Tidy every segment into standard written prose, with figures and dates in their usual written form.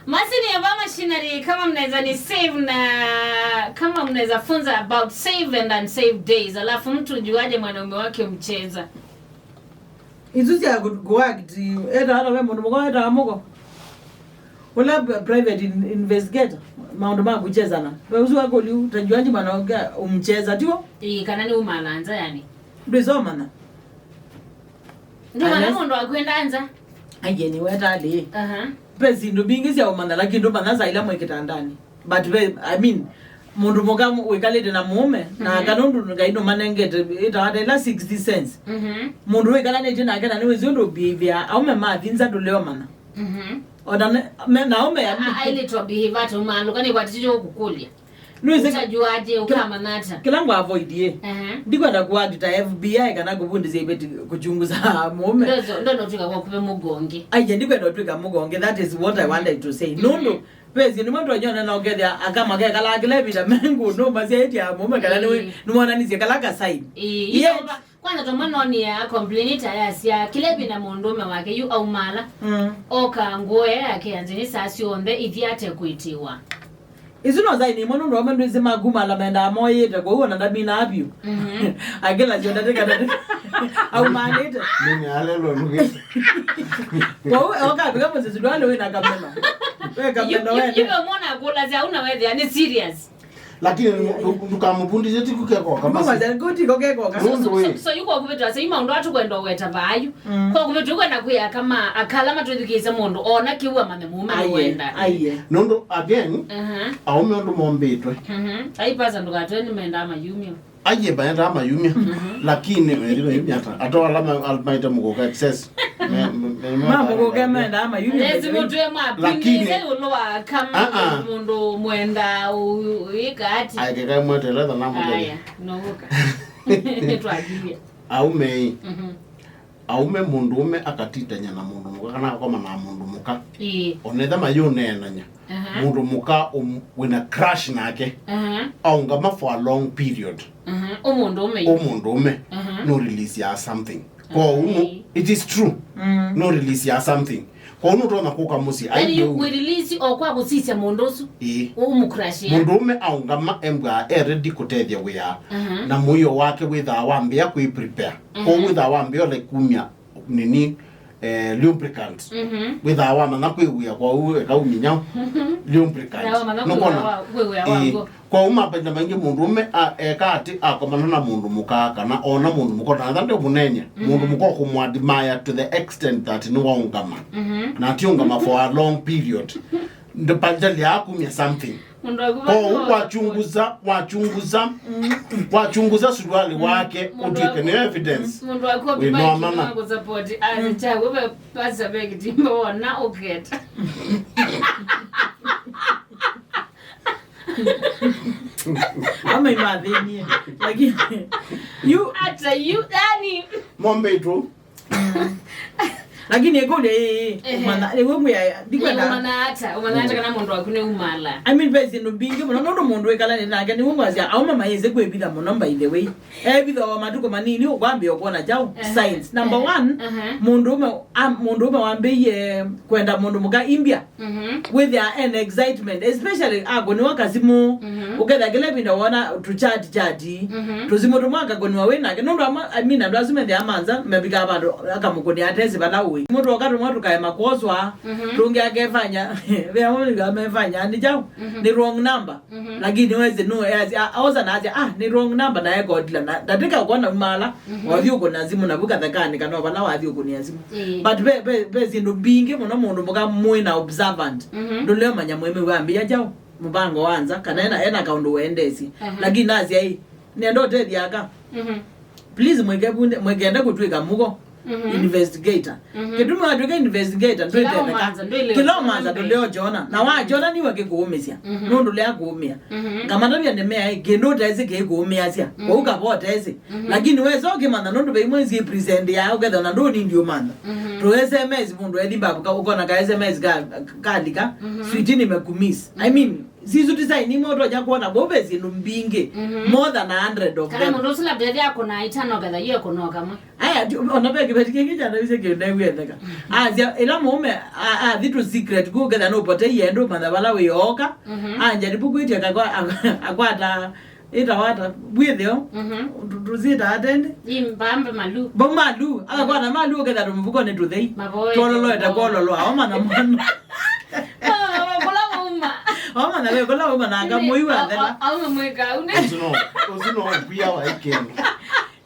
Masini ya machinery kama mnaweza ni save na kama mnaweza funza about save and unsave days. Alafu mtu juaje mwanaume wake mcheza. Izuzi ya kuagti eta hata wewe mwanaume eta amoko. Wala private investigator maondo ma kucheza na. Wewe uzi wako liu utajuaje mwanaume umcheza tio? Kana ni umalanza yani. Ndizoma na. Ndio mwanaume ndo akwenda anza. Ayeni weta ali. Pezi ndo bingi ya umanda lakini ndo manza ila mwekitandani. But I mean mundu moga wekalete na mume na kanondu ngaino manengete ita ila 60 cents. Mundu wekala nje na kana niwe zondo behavior au mema vinza ndo leo mana. Odane na ume ile to behavior to man lokani kwa tijo kukulia. Nuize tajuaje ukama nata. Kila ngo avoid ye. Ndiko ndakuadita FBI kana kubundize ibeti kuchunguza mume. Ndo tuka kwa kupe mugonge. Aje ndiko ndo tuka mugonge. That is what I wanted to say. No. Pezi ni mtu anyona na ogedya akama ke kala kile bida mengu no mazeti ya mume kala ni mwana nizie kala ka side. Kwanza tomano ni ya complain tayasi ya kile bina mondume wake yu au mala. Oka ngoe yake anzini sasi onde idiate kuitiwa. Izuno zaini mono ndo amendo izema guma la menda moyete kwa huo nanda bina apyo. Agela jonda teka dade. Au manete. Mimi alelo nuke. Kwa huo oka bika mose zidwale wewe na kamera. Wewe kamera wewe. Yule mwana gola za una wewe yani serious. Lakini tukamupundise tikukeko kama mama za kuti kokeko so yuko kuvetwa sasa ima ndo atukwenda weta bayu kwa kuvetwa kwenda kuya kama akala matwedikisa mundu ona kiwa mame muma wenda nondo again aume ndo mombetwe aipaza ndo katweni menda ama yumio aje baenda ama yumio lakini wewe yata atwala almaita mugoka access mama mugoka menda ama yumio lazima utwe mapini ulowa kama mundu mwenda uikati aike mwetela na namu aya noka twajia aume mundume akatitanya na mundu muka kana koma na mundu muka onetha mayunenanya mundu muka wina crush nake au ngama for a long period umundume no release ya something kwa it is true no release ya something kwa tona kuka musi ai you will release or kwa busisa mundosu crush ya mundume au ngama embwa ready kutethia wia na muyo wake witha wambia ku prepare kwa witha wambia like kumia nini lubricant witha wama na kuiwia kwa uwe kauminya lubricant no kona kwa umapenda mangi mundume ekati akomana na mundu mukaka na ona mundu mukona ndio munenya mundu mukoko kumwadmire to the extent that no wongama na tiongama for a long period ndo panjali yakumya something wachunguza suruali wake utike ni evidence mundu wako bibaki kwa support acha wewe pasa begi timbo na uketa ama imadhini lakini you yani mombeto lakini ekole umana wewe ya dikwenda umana kana mundu akune umala I mean bezi no bingi muno mundu wekala ni nage ni umwazi au mama yeze kwebida muno by the way ebida wa matuko manini okwambia okona jao science number 1 mundu wambe kwenda mundu muka imbia with an excitement especially agoni wakazimu ukenda gele binda wana to chat tuzimo tumaka goni wawe nage no I mean ndo azime the amanza mebika abantu akamukoni atezi balawe mundu wakati mwatu kaya makozwa rungi akefanya vya mungu amefanya ni jao ni wrong number lakini weze no auza naje ni wrong number na yako odila ndatika kuona mala wadhiyo kuna zimu na buka thakani kana bala wadhiyo kuna zimu but be zindu bingi muno mundu muka muina observant ndo leo manya mweme wambia jao mbango wanza kana ena kaundu wendesi lakini nazi ai nendo tedi aka please mwegenda kutwika muko investigator kedu mwadweka investigator ndo itenda kilo manza ndo jona na wa jona ni wake kuumisia ndo le akuumia kama ndo yanemea gendo taize ke kuumia sia kwa ukapota ese lakini wewe soke mana ndo be mwezi present ya uketha na ndo ni ndio mana to SMS mundu edimba uko na ka SMS kalika sweet nimekumiss I mean zizu design moto ja kuona bobe zinu mbinge more than 100 of them kana mundu sila bede yako na itano kada hiyo kono kama aya onabeke betike kijana bise kende wetheka azia ila mume vitu secret go kada no pote yendo mandabala we yoka anja dipukuitia akwata wata bwithio tuzita atende imbambe malu bomalu akwata malu kada rumvuko ne tuthei tololo eta kololo ama na mwana Oma na wewe kola uma na ngamuiwa thela. Au mweka une. Uzino pia wa ikeni.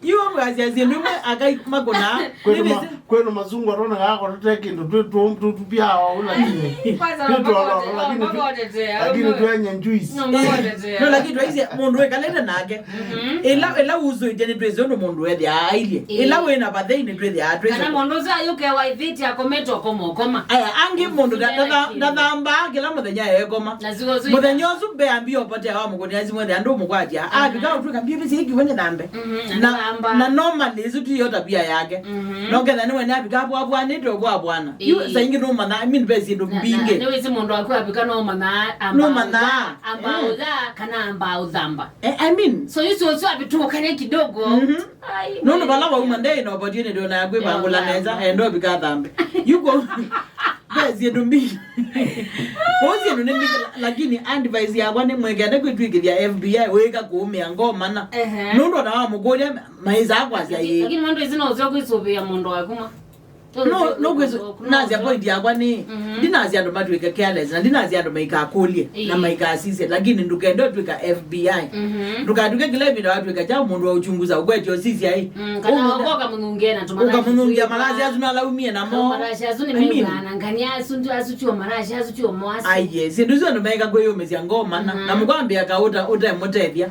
Yuo mwazi azindume akai makona. Kwenu mazungu arona gako tuteke ndo tu pia wa una nini. Lakini tuenye juice. No lakini tuize mundu ekalenda nage. Ela uzo itene twezo ndo mundu edi ailie. Ela wena bathe ni twezi atwezo. Kana mundu za yuke wa ithiti akometo koma. Aya angi mundu ndathamba kila muthenya ekoma. Muthenya uzu be ambio pote awa mugoni azimwe andu mugwatia. Bika utuka bibi siki wene dambe. Na normally izu tu yota pia yake. Nongetha ni wene abika bwa nito bwa bwana. You saying no man I mean bezi ndo mbinge. Ni wezi mundu akwa abika no mana ambauza kana ambauzamba. I mean so yuso so abitu kane kidogo. No balawa umande no opportunity ndo na agwe bangula neza endo bika dhambe. You go bezi ndo mbinge. Ozi ndo nini lakini advice ya bwana mwegende kwitwikiria FBI weka kuumia ngoma na. Nundo na wa mugole maiza akwasia ye. Lakini mundu izino uzo kwisubia mundu wakuma. No kwezo nazia point yakwa ni ndinazia ndo matweka careless na ndinazia ndo maika akolie na maika asise lakini ndukendo twika FBI ndukaduke kile video atweka cha mundu wa uchunguza ugweti osisi ai kana wakoka munungena tumana ukamunungia malazi azuna laumie na mo malazi azuni mengana ngania asundu azuchio malazi azuchio mwasi ai yes nduzo ndo maika kweyo mezia ngoma na mkwambia kauta utemutethia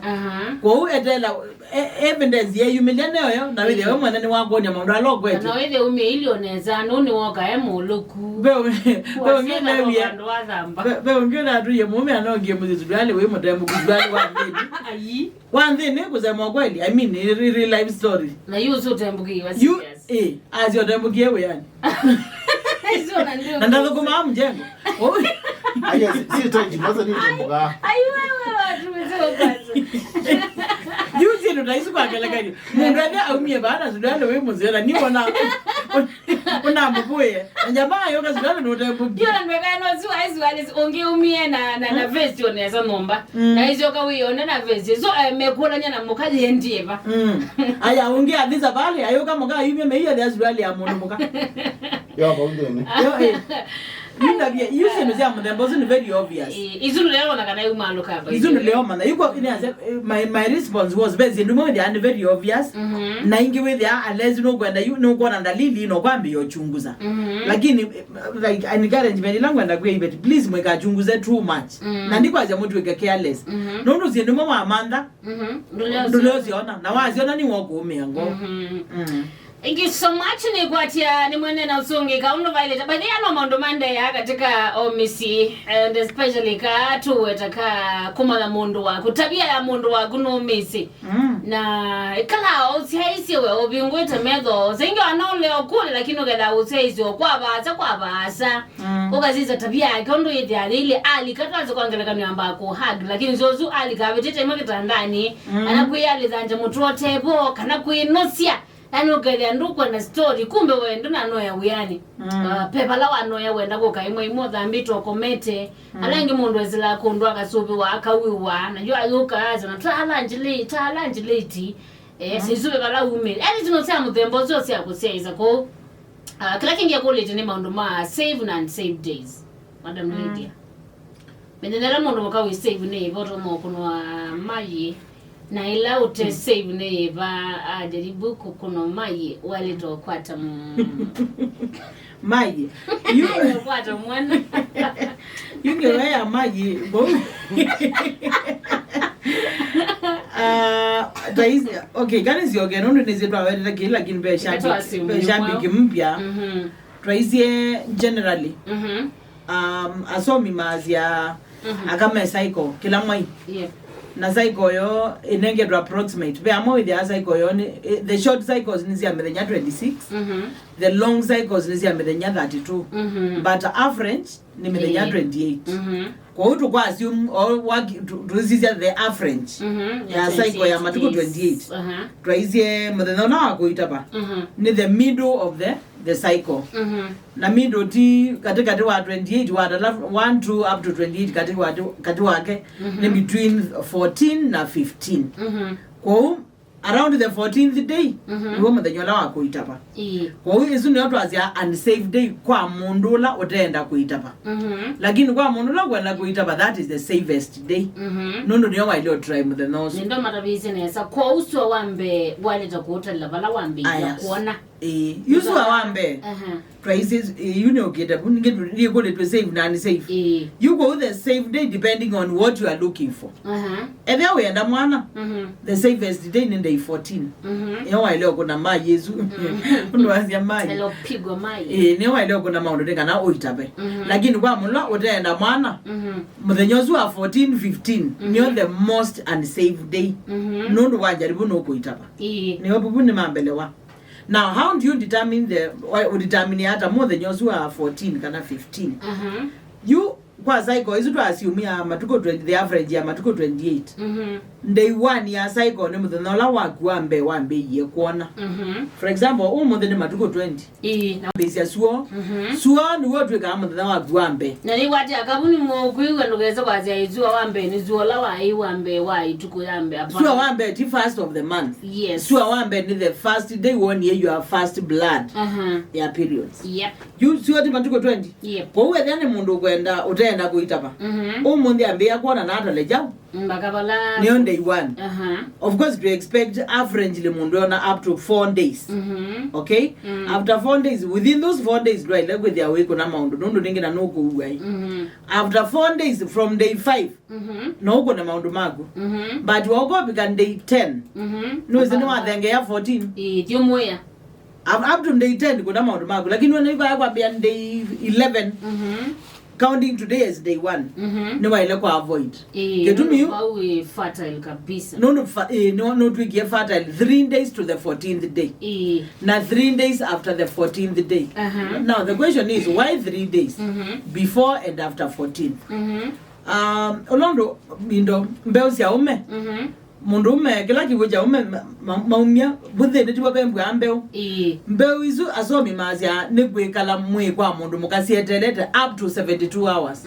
kwa u etela evidence ye humiliane yo na withe we mwana ni wakonya mundu alogweti na withe umie ilioneza nuni woka emuluku ngena atuye mume anongie muzidwale we mutamu kuzwale wandini kusema kweli I mean real life story na yuzo utembukiwa serious azio utembukie we yani nanda kuma mjengo aya si toji maza ni tembuka wewe watu mzee yuzi ndo taisu kwa kelekani mundu ende aumie bana zidwale we muzera ni ona mbuye jamaa yoka zidwale ndo tembukie yona mbeka no zu aizu ongeumie na vest oneza nomba na hizo ka wiona na vest so mekula nyana mukaje endieva aya unge adiza bale ayoka muka yume meiya ya zidwale ya mundu muka yo baundene Minda bia yusi mzee mudembo zini very obvious. Izunu leo na kana yumalo kaba. Izunu leo mana yuko my response was bezi ndumo ndi and very obvious. Na ingi with ya unless no gwenda you no gona ndalili no kwambi yochunguza. Lakini like encouragement langu enda kwe ibeti please mweka chunguze too much. Na ndikwaza mtu weka careless. No ndo zindumo wa Amanda. Nduleo ziona na waziona ni wako umeango. Thank you so much ni kwatia ni mwene na usungi ka uno vile but they are no mondo mande ya katika omisi and especially ka tuwetaka kuma la mundu wa kutabia ya mundu wa kuno misi na kala usihaisi we obingwete medo zingi anole okule lakini ogeda usihaisi kwa basa ukaziza tabia yake ndo yedi ile ali katwaza kuangalia nyamba ko hug lakini zozu ali ka betete makitandani anakuya zanje mutrote bo kana kuinosia ano gari andukwa na story kumbe wendo na noya uyani pepa la wanoya wenda ko kaimo imo dhambi to komete alangi mundu ezila kundwa kasubi wa akawiwa najua aluka aza na talanjiliti sizube kala ume yani tunosema mudembo zose yakuseiza ko kila kingi yakolete ne maundu ma save and save days madam Lydia menenera mundu makawi save ne boto mo kunwa mayi na ila ute save neiva ajaribu kukuno mayi wale to kwata mayi you kwata mwana yungeweya mayi bo daizi okay gani zioge nondo nizitwa wele kila lakini be shabiki mpya twaisi generally asomi mazia akama cycle kila mwai na cycle yo inenge to approximate be amo with the cycle yo the short cycles ni sia medenya 26 the long cycles ni sia medenya 32 but average ni medenya 28 kwa hiyo tukwa assume all work to the average ya cycle ya matuku 28 twaise medenya na kuitava ni the middle of the cycle na middle ti katikati wa 28 wa 1 2 up to 28 kati wake ni between 14 na 15 kwa around the 14th day niwo mudhenyola wa kuitava kwa hiyo isu ni watu azia unsafe day kwa mundula utenda kuitava lakini kwa mundula kwenda kuitava that is the safest day nondo niyo wa ile try mudhenoso ndo matabizi nesa kwa uso wambe wale takuhotelera vala wambe ya kuona yusu wambe prices you know get you go to save nani safe you go the safe day depending on what you are looking for and then we enda mwana the safest day ni day 14 yo wa ile kuna maji yesu ndo azia maji leo pigwa maji ni wa ile kuna maondo ndeka na oitabe lakini kwa mulla utaenda mwana muthenyozu wa 14 15 ni the most unsafe day ndo wajaribu no kuitaba ni wabubu ni mambelewa. Now, how do you determine hata more than yours who are 14 kana 15? You kwa cycle is to assume ya matuko 20 the average ya matuko 28. Day 1 ya cycle ni muthola wambe ye kuona. For example, muthe ni matuko 20. Na base ya suo ni wotu ka muthola wambe. Na ni wati akabuni mo kuiwa ndogeza kwazia izua wambe ni zuola wambe ituko yambe apa. Suo wambe the first of the month. Yes. Suo wambe ni the first day 1 year you are first blood. Ya periods. Yep. You suo ti matuko 20. Yep. Kwa uwe thani mundu kwenda utenda kuitapa. Umundi ambia kuona na hata lejao. Mbakabala. Ni on day 1. Of course we expect averagely mundu ona up to 4 days. Okay? After 4 days, within those 4 days right like with their week on amount ndo ningi na no kuugai. After 4 days from day 5 no ko na maundu magu but wako began day 10 no zino wathenge ya 14 tiomoya up to day 10 kuna maundu magu lakini when you kwa day 11 counting today as day 1 ni wa ile kwa avoid ketumi au fertile kabisa no twiki fertile 3 days to the 14th day na 3 days after the 14th day now the question is why 3 days before and after 14th olondo bindo mbeo sia ume mundu ume kila kiwe cha ume maumia buthe ndi bapembwa mbeo mbeo izu asomi mazia negwekala mwe kwa mundu mukasietelete up to 72 hours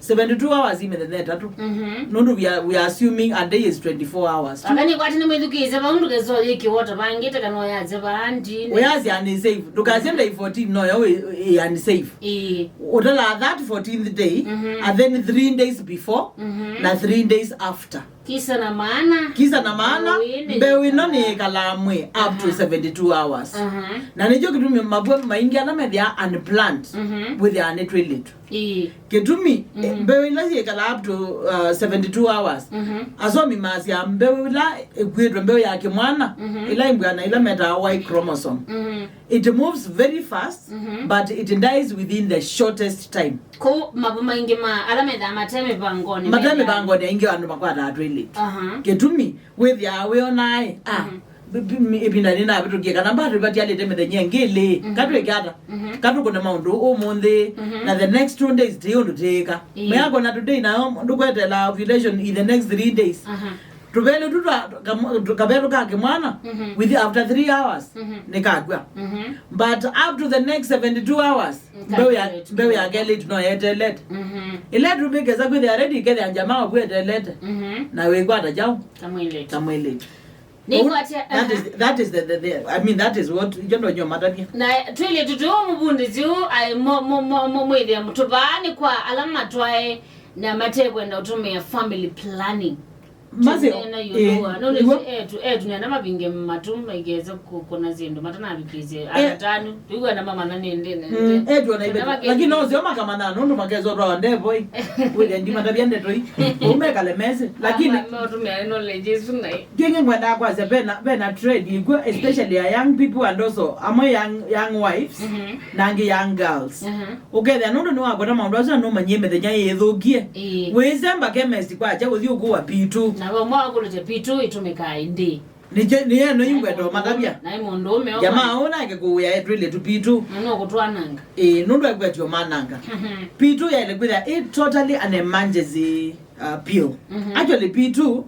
72 hours ime the tatu nundu we are assuming a day is 24 hours akani kwati ni mwedukize baundu kezo yiki water bangite kano yaze bandi oyazi ani safe tukazenda 14 no yo ani safe odala that 14th day and then 3 days before na 3 days after kisa na maana mbeo ino ni kalamwe up to 72 hours na nijo kitumi mabwe maingi ana media unplanned with the anetwelet kitumi mbeo ila kala up to 72 hours asomi masi ya mbeo ila ekwetwa mbeo yake mwana ila imbwana ila meta Y chromosome it moves very fast but it dies within the shortest time ko mabwe maingi alameda mateme bangone ingi anu makwata atwelet ketumi with ya we onai ibina nina bitu ke kana mbatu bati ale teme the nyengele katwe kata katu kuna maundu omonde na the next 2 days they on take me yako na today na ndukwetela ovulation in the next 3 days tubele kabelo kake mwana with after 3 hours nekagwa but up to the next 72 hours mbeo ya gele no yetelet ile tubekeza kwa the already ke the jamaa kwa yetelet na we kwata jao kamwele that is the I mean that is what you know your mother na twile tuto mubundizi mo mwede mutubani kwa alama twae na matebwe na utumia family planning maze na mabinge matumba igeze kukona zindu matana bikize atatanu tuwa na mama nanende na ibe lakini no zoma kama na ndo magezo ro ndebo wile ndi matabiende toi umeka le mese lakini matumia knowledge sunai genge ngwenda kwa ze bena trade igwe especially young people and also young wives nangi young girls okay then ndo ni wako na maundu aso no manyeme the nyaye thogie wezemba chemist kwa cha uthi ukuwa P2 na wamwa kulete pitu itumika indi ni yeno yingwedo matabia na imundu ume jamaa ona ke kuya etrile tu pitu no kutwananga nundu agwetyo mananga pitu ya ile kwida it totally an emergency pill actually pitu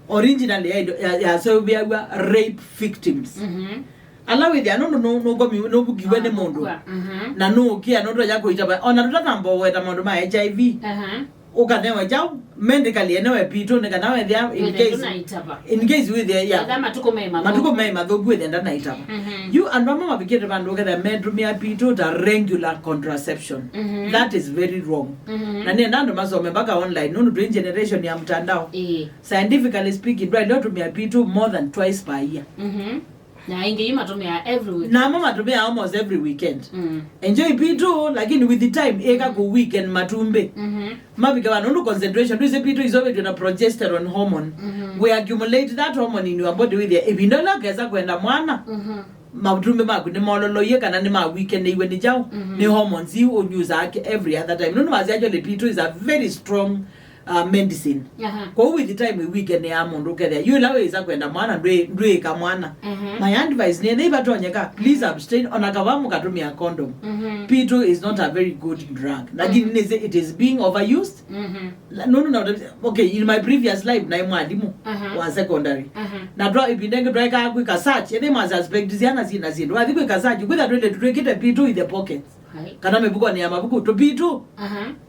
originally ya so be rape victims alawi dia no go mi no bugiwe ne mundu na no kia no ya kuitava ona tutaka mbo ta mundu ma HIV ukanewa jau medically enewe pitu ne kana we dia in case with the ya matuku mema thogu with and na itava you and mama bikete bandu ke the medrum ya pitu ta regular contraception that is very wrong na ne nando masome mpaka online no generation ya mtandao scientifically speaking right not to me pitu more than twice per year na ingi yima tumia every week na mama tumia almost every weekend enjoy pitu lakini with the time eka ku weekend matumbe mabika bano concentration do pitu is always a progesterone hormone we accumulate that hormone in your body with the ebindola geza kwenda mwana matumbe maku ni mololo ye kana ni ma weekend iwe ni jao ni hormones you use every other time no mazi actually pitu is a very strong medicine kwa with the time we weekend ya mundu kethe you lawe iza kwenda mwana ndwe ka mwana my advice ni neighbor tonyeka please abstain on akavamu katumia condom pitu is not a very good drug lakini it is being overused no okay in my previous life na mwalimu wa secondary na draw ibindenge draw ka kwika search ene maza aspect ziana zina zindu wathi kwika search kwitha twende tukite pitu in the pockets kana mebuko ni amabuko to pitu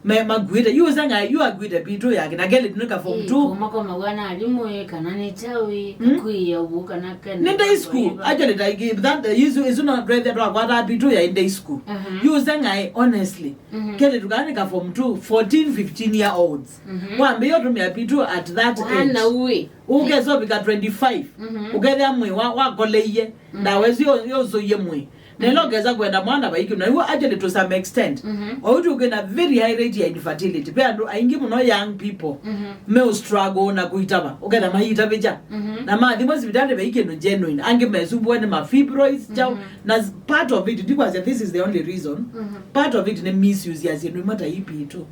me magwita you agwita pitu yake na gele tunika form 2 mako magwana alimu kana ni chawi kuya ubuka na kana in day school actually I give that is not read that wakwata pitu ya in day school you ngai honestly gele tukanika form 2 14 15 year olds wambe yoto mya pitu at that age na uwe ugezo bika 25 ugele amwe wa koleye ndawezi yozo yemwe nelo geza kwenda mwana baiki na huwa actually to some extent odu gena very high rate ya infertility pe ando aingi muno young people me struggle na kuitava ogena mahita beja na mathi mo sibitale baiki no genuine ange mesubwa ne ma fibroids jao na part of it because this is the only reason part of it ne misuse ya zinu mata ipi tu